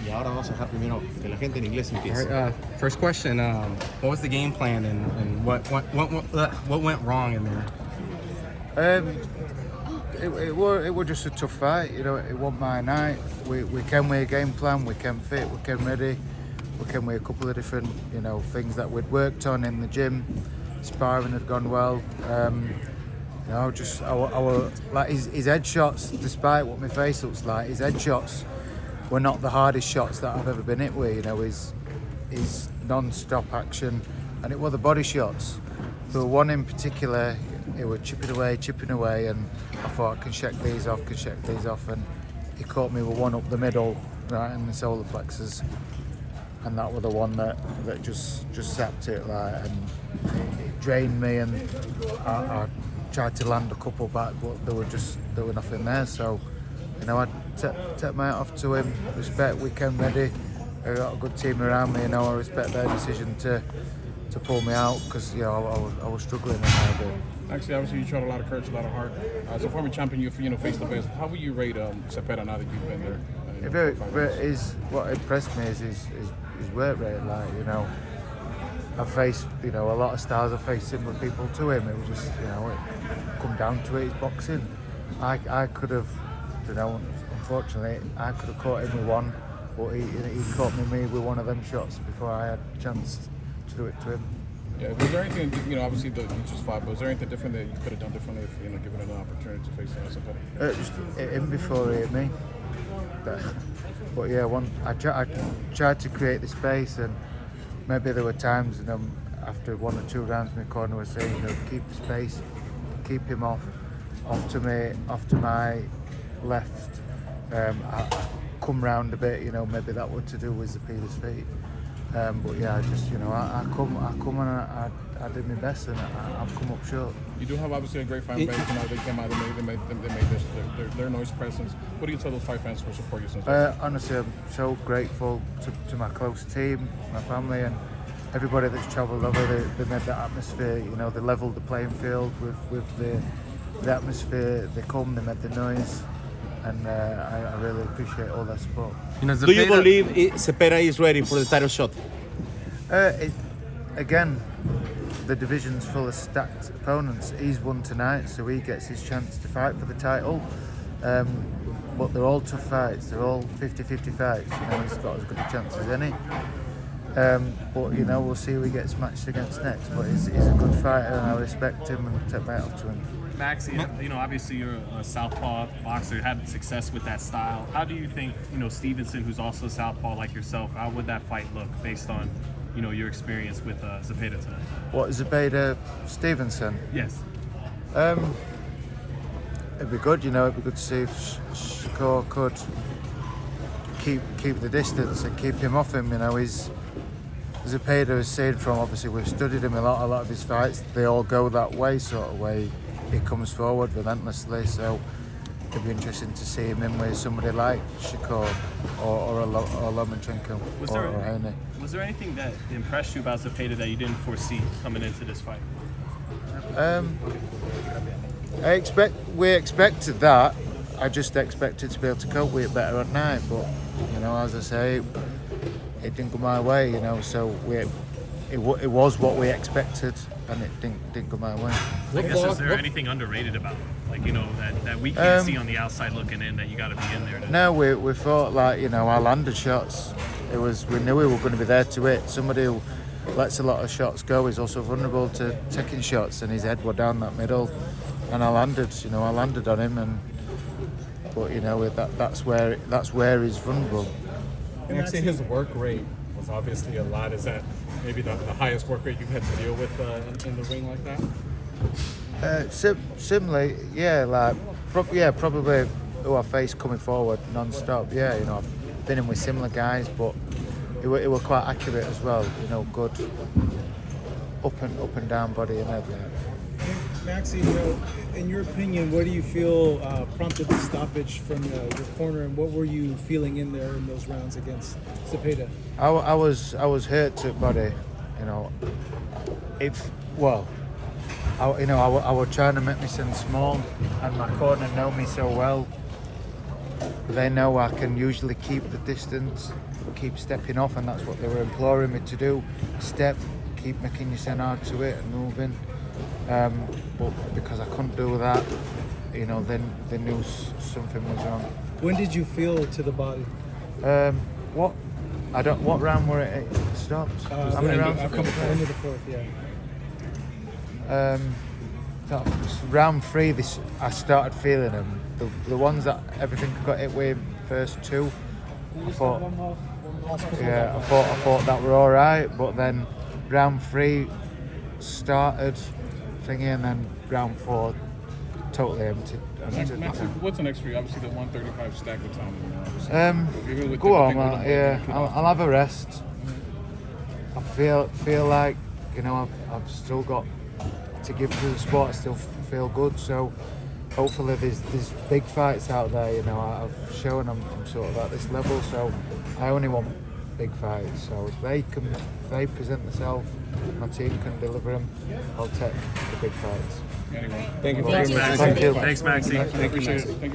Y ahora vamos a dejar primero que la gente en inglés empiece. All right, first question, what was the game plan and what went wrong in there? It were just a tough fight, you know. It wasn't my night. We came with a game plan. We came fit. We came ready. We came with a couple of different, you know, things that we'd worked on in the gym. Sparring had gone well. You know, just our like his head shots, despite what my face looks like, his head shots were not the hardest shots that I've ever been hit with. You know, his non-stop action, and it were the body shots. There were one in particular. It was chipping away, and I thought I can check these off, and he caught me with one up the middle, right in the solar plexus, and that was the one that just zapped it, like, and it drained me, and I tried to land a couple back, but there were nothing there. So, you know, I take my hat off to him. Respect, weekend ready. I got a good team around me. You know, I respect their decision to pull me out, because, you know, I was struggling in there a bit. Actually, obviously, you showed a lot of courage, a lot of heart. As a former champion, you face the best. How would you rate Zepeda now that you've been there? What impressed me is his work rate. Like, you know, I've faced, you know, a lot of stars. I've faced similar people to him. It was just, you know, it come down to it. It's boxing. I could have, you know, unfortunately, I could have caught him with one, but he caught me with one of them shots before I had a chance to do it to him. Yeah, was there anything, you know, obviously you just fought, but was there anything different that you could have done differently if, you know, given an opportunity to face Zepeda? Just hit him before he hit me. But yeah, I tried to create the space, and maybe there were times, you know, after one or two rounds, my corner was saying, you know, keep the space, keep him off to my left. I come round a bit, you know, maybe that was to do with Zepeda's feet. But yeah, I just, you know, I come and I did my best, and I've come up short. You do have obviously a great fan base. You know, they came out, they made their noise presence. What do you tell those fight fans who support you since? Honestly, I'm so grateful to my close team, my family, and everybody that's travelled over. They made that atmosphere. You know, they levelled the playing field with the atmosphere. They made the noise. And I really appreciate all their support. You know, do you believe Zepeda is ready for the title shot? Again, the division's full of stacked opponents. He's won tonight, so he gets his chance to fight for the title. But they're all tough fights. They're all 50-50 fights. You know, he's got as good a chance as any. But, you know, we'll see who he gets matched against next. But he's a good fighter, and I respect him and take my hat off to him. Maxi, you know, obviously you're a southpaw boxer, had success with that style. How do you think, you know, Stevenson, who's also southpaw like yourself, how would that fight look based on, you know, your experience with Zepeda tonight? What, Zepeda Stevenson? Yes. It'd be good, you know. It'd be good to see if Shakur could keep the distance and keep him off him. You know, Zepeda is seen from, obviously we've studied him a lot of his fights. They all go that way, sort of way. He comes forward relentlessly, so it'd be interesting to see him in with somebody like Shakur or Lomachenko or Haney. Was there anything that impressed you about Zepeda that you didn't foresee coming into this fight? We expected that. I just expected to be able to cope with it better at night, but, you know, as I say, it didn't go my way, you know, so it was what we expected, and it didn't go my way. I guess, is there anything underrated about him? Like, you know, that we can't see on the outside looking in, that you got to be in there? No, we thought, like, you know, our landed shots, we knew we were going to be there to hit. Somebody who lets a lot of shots go is also vulnerable to taking shots, and his head were down that middle, and I landed on him, but, you know, that's where he's vulnerable. And I've seen his work rate was obviously a lot. Is that maybe the highest work rate you've had to deal with in the ring like that? Similarly, yeah, like probably who I faced coming forward non-stop. Yeah, you know, I've been in with similar guys, but it were quite accurate as well. You know, good up and down body and head. Maxi, you know, in your opinion, what do you feel prompted the stoppage from your corner, and what were you feeling in there in those rounds against Zepeda? I was hurt to body, you know. I was trying to make myself small, and my corner know me so well. they know I can usually keep the distance, keep stepping off, and that's what they were imploring me to do. Step, keep making yourself hard to it and moving. But because I couldn't do that, then they knew something was wrong. When did you feel to the body? What round were it stopped? How many rounds? End of the fourth, yeah. Round 3, I started feeling them. The ones that everything got hit with first 2, I thought that were all right. But then round 3 started thingy, and then round 4 totally empty. Maxi, what's the next for you? Obviously, the 135 stack of time. Go on, man. Yeah, I'll have a rest. I feel like I've still got to give to the sport. I still feel good, so hopefully there's big fights out there. I've shown I'm sort of at this level, so I only want big fights. So if they present themselves, my team can deliver them, I'll take the big fights. Anyway, Thank you. Thanks, Maxi. Thank you. Thanks, Maxi. appreciate it. Thank you.